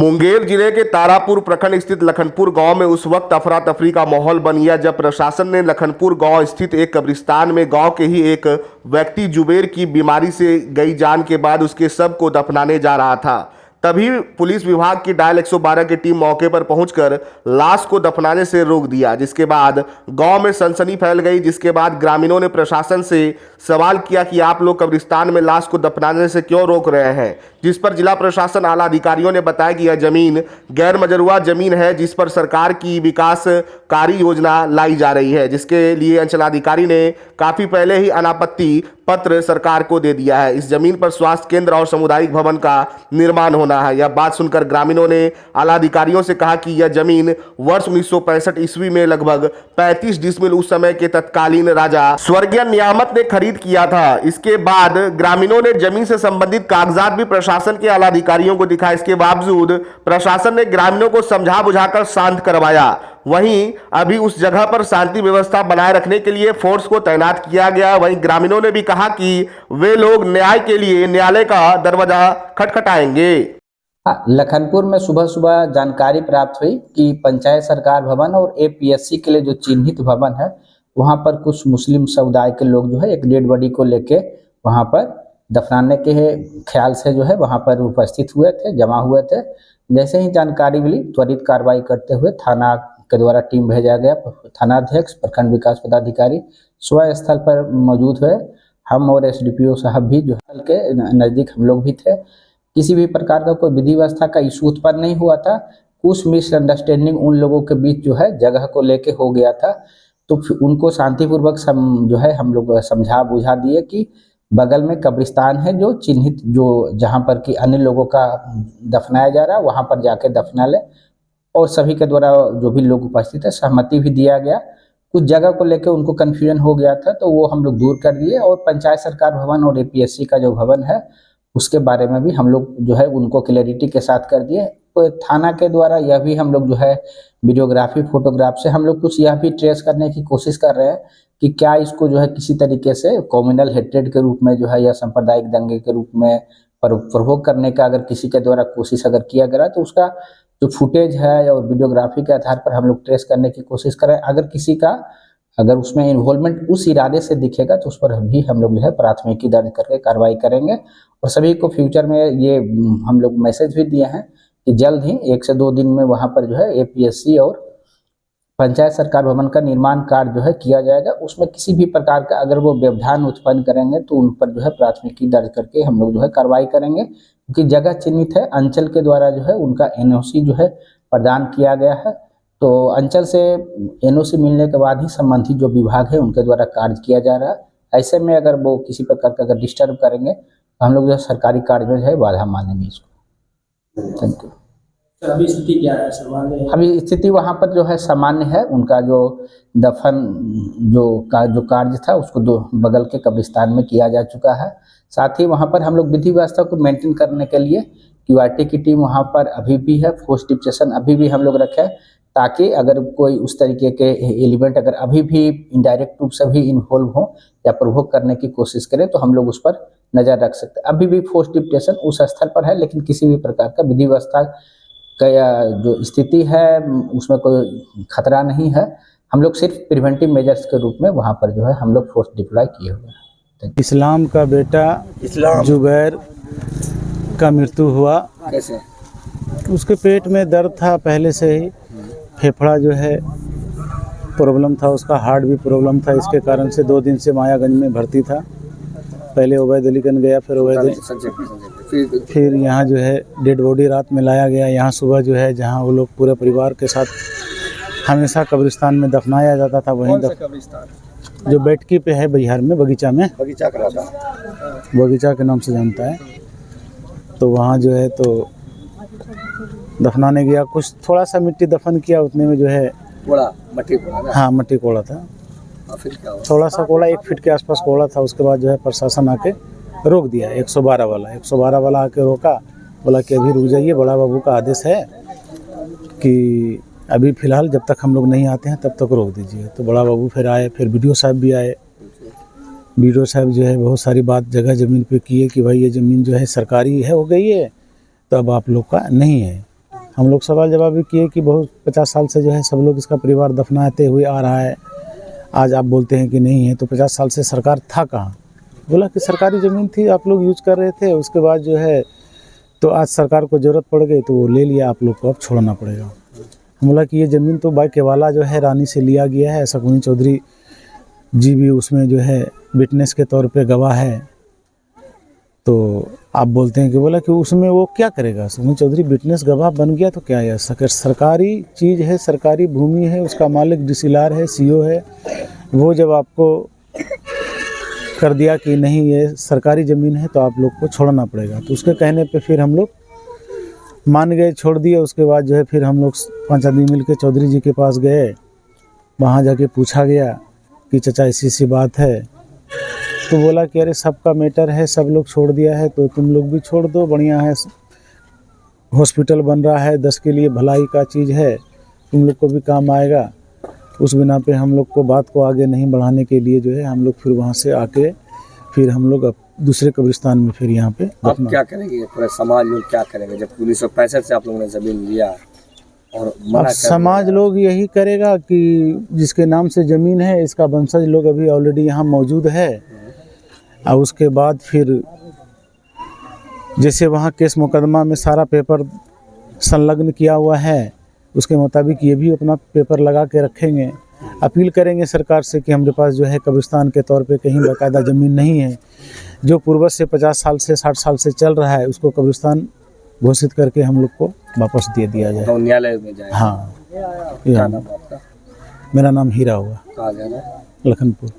मुंगेर जिले के तारापुर प्रखंड स्थित लखनपुर गांव में उस वक्त अफरा तफरी का माहौल बन गया जब प्रशासन ने लखनपुर गांव स्थित एक कब्रिस्तान में गांव के ही एक व्यक्ति जुबेर की बीमारी से गई जान के बाद उसके शव को दफनाने जा रहा था। तभी पुलिस विभाग की डायल 112 की टीम मौके पर पहुंचकर लाश को दफनाने से रोक दिया, जिसके बाद गांव में सनसनी फैल गई। जिसके बाद ग्रामीणों ने प्रशासन से सवाल किया कि आप लोग कब्रिस्तान में लाश को दफनाने से क्यों रोक रहे हैं, जिस पर जिला प्रशासन आला अधिकारियों ने बताया कि यह जमीन गैर मजरूआ जमीन है जिस पर सरकार की विकासकारी योजना लाई जा रही है, जिसके लिए अंचलाधिकारी ने काफी पहले ही अनापत्ति पत्र सरकार को दे दिया है। इस जमीन पर स्वास्थ्य केंद्र और सामुदायिक भवन का निर्माण होना है। यह बात सुनकर ग्रामीणों ने आला अधिकारियों से कहा कि यह जमीन वर्ष 1965 ईस्वी में लगभग 35 डिसमिल उस समय के तत्कालीन राजा स्वर्गीय नियामत ने खरीद किया था। इसके बाद ग्रामीणों ने जमीन से संबंधित कागजात भी प्रशासन के आला अधिकारियों को दिखाए। इसके बावजूद प्रशासन ने ग्रामीणों को समझा बुझाकर शांत करवाया। वहीं अभी उस जगह पर शांति व्यवस्था बनाए रखने के लिए फोर्स को तैनात किया गया। वहीं ग्रामीणों ने भी कहा कि वे लोग न्याय के लिए न्यायालय का दरवाजा खटखटाएंगे। लखनपुर में सुबह सुबह जानकारी प्राप्त हुई कि पंचायत सरकार भवन और एपीएससी के लिए जो चिन्हित भवन है वहां पर कुछ मुस्लिम समुदाय के लोग जो है एक डेड बॉडी को लेके वहां पर दफनाने के ख्याल से जो है वहां पर उपस्थित हुए थे, जमा हुए थे। जैसे ही जानकारी मिली त्वरित कार्रवाई करते हुए थाना के द्वारा टीम भेजा गया। थानाध्यक्ष, प्रखंड विकास पदाधिकारी स्वयं स्थल पर मौजूद हुए। हम और एसडीपीओ साहब भी जो स्थल के नज़दीक हम लोग भी थे। किसी भी प्रकार का कोई विधि व्यवस्था का इशू उत्पन्न नहीं हुआ था। कुछ मिसअंडरस्टैंडिंग उन लोगों के बीच जो है जगह को लेके हो गया था, तो उनको शांतिपूर्वक जो है हम लोग समझा बुझा दिए कि बगल में कब्रिस्तान है जो चिन्हित, जो जहाँ पर कि अन्य लोगों का दफनाया जा रहा है वहाँ पर जाके दफना ले। और सभी के द्वारा जो भी लोग उपस्थित है सहमति भी दिया गया। कुछ जगह को लेकर उनको कन्फ्यूजन हो गया था तो वो हम लोग दूर कर दिए। और पंचायत सरकार भवन और एपीएससी का जो भवन है उसके बारे में भी हम लोग जो है उनको क्लैरिटी के साथ कर दिए। तो थाना के द्वारा यह भी हम लोग जो है वीडियोग्राफी फोटोग्राफ से हम लोग कुछ यह भी ट्रेस करने की कोशिश कर रहे हैं कि क्या इसको जो है किसी तरीके से कम्युनल हेट्रेड के रूप में जो है या सांप्रदायिक दंगे के रूप में प्रवोक करने का अगर किसी के द्वारा कोशिश अगर किया गया तो उसका जो फुटेज है और वीडियोग्राफी के आधार पर हम लोग ट्रेस करने की कोशिश करें। अगर किसी का अगर उसमें इन्वॉल्वमेंट उस इरादे से दिखेगा तो उस पर भी हम लोग जो है प्राथमिकी दर्ज करके कार्रवाई करेंगे। और सभी को फ्यूचर में ये हम लोग मैसेज भी दिए हैं कि जल्द ही 1 से 2 दिन में वहाँ पर जो है एपीएससी और पंचायत सरकार भवन का निर्माण कार्य जो है किया जाएगा। उसमें किसी भी प्रकार का अगर वो व्यवधान उत्पन्न करेंगे तो उन पर जो है प्राथमिकी दर्ज करके हम लोग जो है कार्रवाई करेंगे, क्योंकि जगह चिन्हित है। अंचल के द्वारा जो है उनका एनओसी जो है प्रदान किया गया है। तो अंचल से एनओसी मिलने के बाद ही संबंधित जो विभाग है उनके द्वारा कार्य किया जा रहा है। ऐसे में अगर वो किसी प्रकार का अगर डिस्टर्ब करेंगे तो हम लोग जो सरकारी कार्य में जो है बाधा मानेंगे इसको। Thank you. अभी स्थिति क्या है? सामान्य है? अभी स्थिति वहाँ पर जो है सामान्य है। उनका जो दफन जो कार्य था उसको बगल के कब्रिस्तान में किया जा चुका है। साथ ही वहाँ पर हम लोग विधि व्यवस्था को मेंटेन करने के लिए क्यूआरटी की टीम वहाँ पर अभी भी है। फोर्स डिप्रेशन अभी भी हम लोग रखे ताकि अगर कोई उस तरीके के एलिमेंट अगर अभी भी इनडायरेक्ट रूप से भी इन्वॉल्व हो या प्रोवोक करने की कोशिश करें तो हम लोग उस पर नज़र रख सकते हैं। अभी भी फोर्स डिप्रेशन उस स्तर पर है, लेकिन किसी भी प्रकार का विधि व्यवस्था का जो स्थिति है उसमें कोई खतरा नहीं है। हम लोग सिर्फ प्रिवेंटिव मेजर्स के रूप में वहाँ पर जो है हम लोग फोर्स डिप्लॉय किए हुए हैं। इस्लाम का बेटा जुबैर का मृत्यु हुआ। कैसे? उसके पेट में दर्द था पहले से ही, फेफड़ा जो है प्रॉब्लम था, उसका हार्ट भी प्रॉब्लम था। इसके कारण से 2 दिन से मायागंज में भर्ती था। पहले उबैद अलीगंज गया, फिर यहाँ जो है डेड बॉडी रात में लाया गया। यहाँ सुबह जो है जहाँ वो लोग पूरे परिवार के साथ हमेशा कब्रिस्तान में दफनाया जाता था वहीं जो बैठकी पे है बिहार में, बगीचा में, बगीचा के नाम से जानता है। तो वहाँ जो है तो दफनाने गया। कुछ थोड़ा सा मिट्टी दफन किया, उतने में जो है हाँ मट्टी कोड़ा था। थोड़ा सा कोड़ा 1 फीट के आसपास कोड़ा था। उसके बाद जो है प्रशासन आके रोक दिया। 112 वाला आके रोका, बोला कि अभी रुक जाइए, बड़ा बाबू का आदेश है कि अभी फ़िलहाल जब तक हम लोग नहीं आते हैं तब तक रोक दीजिए। तो बड़ा बाबू फिर आए, फिर बीडीओ साहब भी आए। बीडीओ साहब जो है बहुत सारी बात जगह ज़मीन पे किए कि भाई ये ज़मीन जो है सरकारी है हो गई है, तो अब आप लोग का नहीं है। हम लोग सवाल जवाब भी किए कि बहुत 50 साल से जो है सब लोग इसका परिवार दफनाते हुए आ रहा है, आज आप बोलते हैं कि नहीं है, तो 50 साल से सरकार था कहाँ? बोला कि सरकारी ज़मीन थी, आप लोग यूज कर रहे थे, उसके बाद जो है तो आज सरकार को ज़रूरत पड़ गई तो वो ले लिया, आप लोग को अब छोड़ना पड़ेगा। हम बोला कि ये ज़मीन तो बाई केवाला जो है रानी से लिया गया है, शकुनी चौधरी जी भी उसमें जो है विटनेस के तौर पे गवाह है, तो आप बोलते हैं कि बोला कि उसमें वो क्या करेगा? शकुनी चौधरी विटनेस गवाह बन गया तो क्या है? सरकारी चीज़ है, सरकारी भूमि है, उसका मालिक डीसीएलआर है, सीओ है, वो जब आपको कर दिया कि नहीं ये सरकारी ज़मीन है तो आप लोग को छोड़ना पड़ेगा, तो उसके कहने पे फिर हम लोग मान गए, छोड़ दिए। उसके बाद जो है फिर हम लोग 5 आदमी मिल के चौधरी जी के पास गए, वहाँ जाके पूछा गया कि चाचा ऐसी बात है, तो बोला कि अरे सबका मैटर है, सब लोग छोड़ दिया है तो तुम लोग भी छोड़ दो, बढ़िया है, हॉस्पिटल बन रहा है, 10 के लिए भलाई का चीज़ है, तुम लोग को भी काम आएगा। उस बिना पे हम लोग को बात को आगे नहीं बढ़ाने के लिए जो है हम लोग फिर वहाँ से आके फिर हम लोग दूसरे कब्रिस्तान में फिर यहाँ पे। आप क्या करेंगे? पूरे समाज लोग क्या करेंगे जब 1965 से आप लोगों ने ज़मीन लिया और मना कर समाज लोग यही करेगा कि जिसके नाम से ज़मीन है इसका वंशज लोग अभी ऑलरेडी यहाँ मौजूद है, और उसके बाद फिर जैसे वहाँ केस मुकदमा में सारा पेपर संलग्न किया हुआ है, उसके मुताबिक ये भी अपना पेपर लगा के रखेंगे, अपील करेंगे सरकार से कि हमारे पास जो है कब्रिस्तान के तौर पे कहीं बाकायदा ज़मीन नहीं है, जो पूर्वज से 50 साल से 60 साल से चल रहा है उसको कब्रिस्तान घोषित करके हम लोग को वापस दे दिया जाए। तो न्यायालय में जाए। हाँ, क्या नाम है आपका? मेरा नाम हीरा हुआ, कहाँ जाना? लखनपुर।